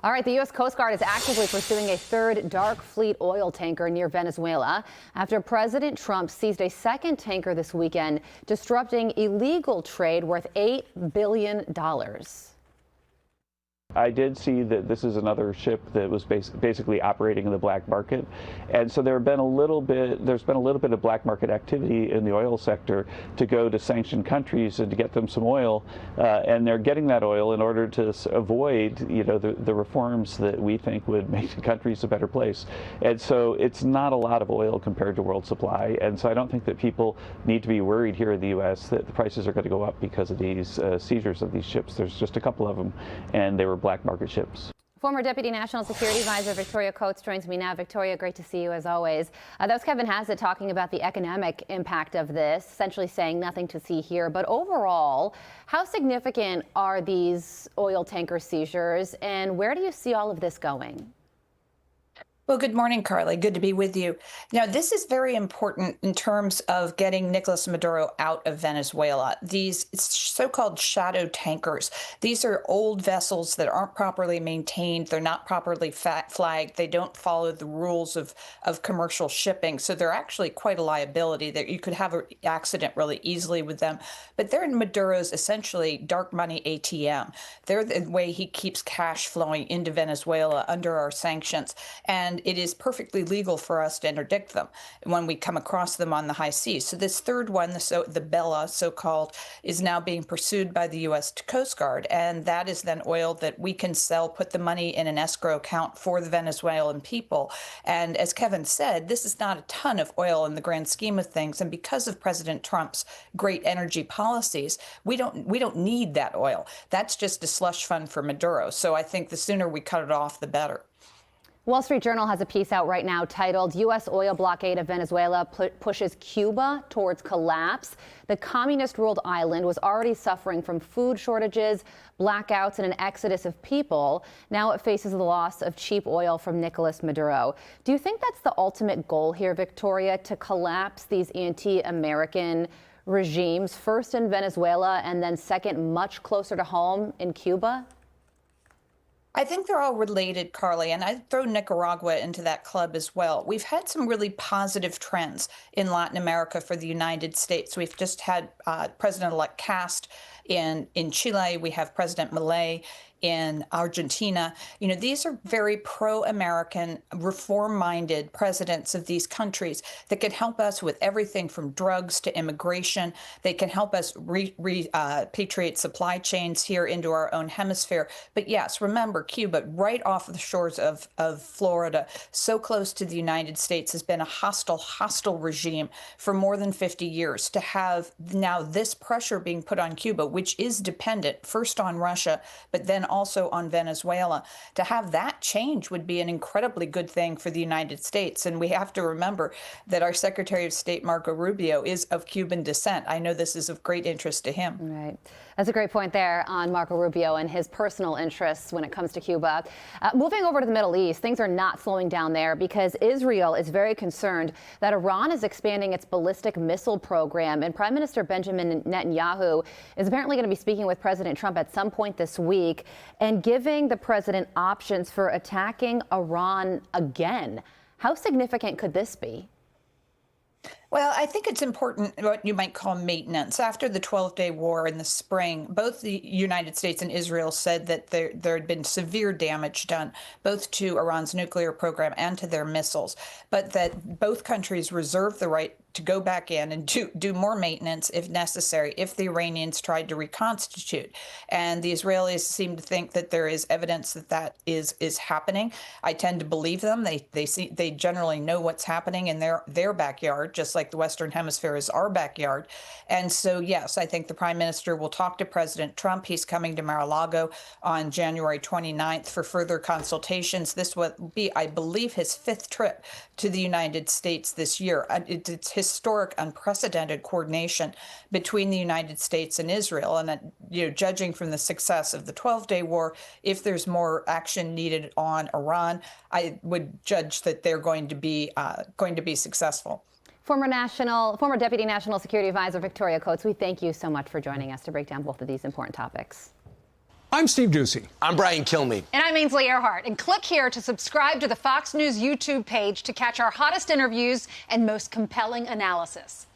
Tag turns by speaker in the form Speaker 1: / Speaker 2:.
Speaker 1: All right, the U.S. Coast Guard is actively pursuing a third dark fleet oil tanker near Venezuela after President Trump seized a second tanker this weekend, disrupting illegal trade worth $8 billion.
Speaker 2: I did see that this is another ship that was basically operating in the black market, and so there's been a little bit of black market activity in the oil sector to go to sanctioned countries and to get them some oil, and they're getting that oil in order to avoid, the reforms that we think would make the countries a better place. And so it's not a lot of oil compared to world supply, and so I don't think that people need to be worried here in the U.S. that the prices are going to go up because of these seizures of these ships. There's just a couple of them, and they were black market ships.
Speaker 1: Former Deputy National Security Advisor Victoria Coates joins me now. Victoria, great to see you as always. That was Kevin Hassett talking about the economic impact of this, essentially saying nothing to see here. But overall, how significant are these oil tanker seizures, and where do you see all of this going?
Speaker 3: Well, good morning, Carly. Good to be with you. Now, this is very important in terms of getting Nicolas Maduro out of Venezuela. These so-called shadow tankers, these are old vessels that aren't properly maintained. They're not properly flagged. They don't follow the rules of commercial shipping. So they're actually quite a liability that you could have an accident really easily with them. But they're in Maduro's essentially dark money ATM. They're the way he keeps cash flowing into Venezuela under our sanctions. And it is perfectly legal for us to interdict them when we come across them on the high seas. So this third one, the Bella, so-called, is now being pursued by the U.S. Coast Guard, and that is then oil that we can sell, put the money in an escrow account for the Venezuelan people. And as Kevin said, this is not a ton of oil in the grand scheme of things, and because of President Trump's great energy policies, we don't need that oil. That's just a slush fund for Maduro. So I think the sooner we cut it off, the better.
Speaker 1: Wall Street Journal has a piece out right now titled U.S. Oil Blockade of Venezuela Pushes Cuba Towards Collapse. The communist-ruled island was already suffering from food shortages, blackouts, and an exodus of people. Now it faces the loss of cheap oil from Nicolas Maduro. Do you think that's the ultimate goal here, Victoria, to collapse these anti-American regimes, first in Venezuela and then second, much closer to home, in Cuba?
Speaker 3: I think they're all related, Carly, and I throw Nicaragua into that club as well. We've had some really positive trends in Latin America for the United States. We've just had President-elect Cast in Chile. We have President Milei in Argentina. These are very pro-American, reform-minded presidents of these countries that can help us with everything from drugs to immigration. They can help us repatriate supply chains here into our own hemisphere. But yes, remember, Cuba, right off the shores of Florida, so close to the United States, has been a hostile regime for more than 50 years. To have now this pressure being put on Cuba, which is dependent first on Russia, but then also on Venezuela, to have that change would be an incredibly good thing for the United States. And we have to remember that our Secretary of State, Marco Rubio, is of Cuban descent. I know this is of great interest to him.
Speaker 1: Right. That's a great point there on Marco Rubio and his personal interests when it comes to Cuba. Moving over to the Middle East, things are not slowing down there because Israel is very concerned that Iran is expanding its ballistic missile program. And Prime Minister Benjamin Netanyahu is apparently going to be speaking with President Trump at some point this week and giving the president options for attacking Iran again. How significant could this be?
Speaker 3: Well, I think it's important what you might call maintenance. After the 12-day war in the spring, both the United States and Israel said that there had been severe damage done, both to Iran's nuclear program and to their missiles, but that both countries reserve the right to go back in and do more maintenance if necessary, if the Iranians tried to reconstitute. And the Israelis seem to think that there is evidence that that is happening. I tend to believe them. They generally know what's happening in their backyard, just like the Western Hemisphere is our backyard. And so, yes, I think the Prime Minister will talk to President Trump. He's coming to Mar-a-Lago on January 29th for further consultations. This will be, I believe, his fifth trip to the United States this year. It's historic, unprecedented coordination between the United States and Israel. And, judging from the success of the 12-day war, if there's more action needed on Iran, I would judge that they're going to be successful.
Speaker 1: Former Deputy National Security Advisor Victoria Coates, we thank you so much for joining us to break down both of these important topics.
Speaker 4: I'm Steve Ducey.
Speaker 5: I'm Brian Kilmeade.
Speaker 6: And I'm Ainsley Earhart. And click here to subscribe to the Fox News YouTube page to catch our hottest interviews and most compelling analysis.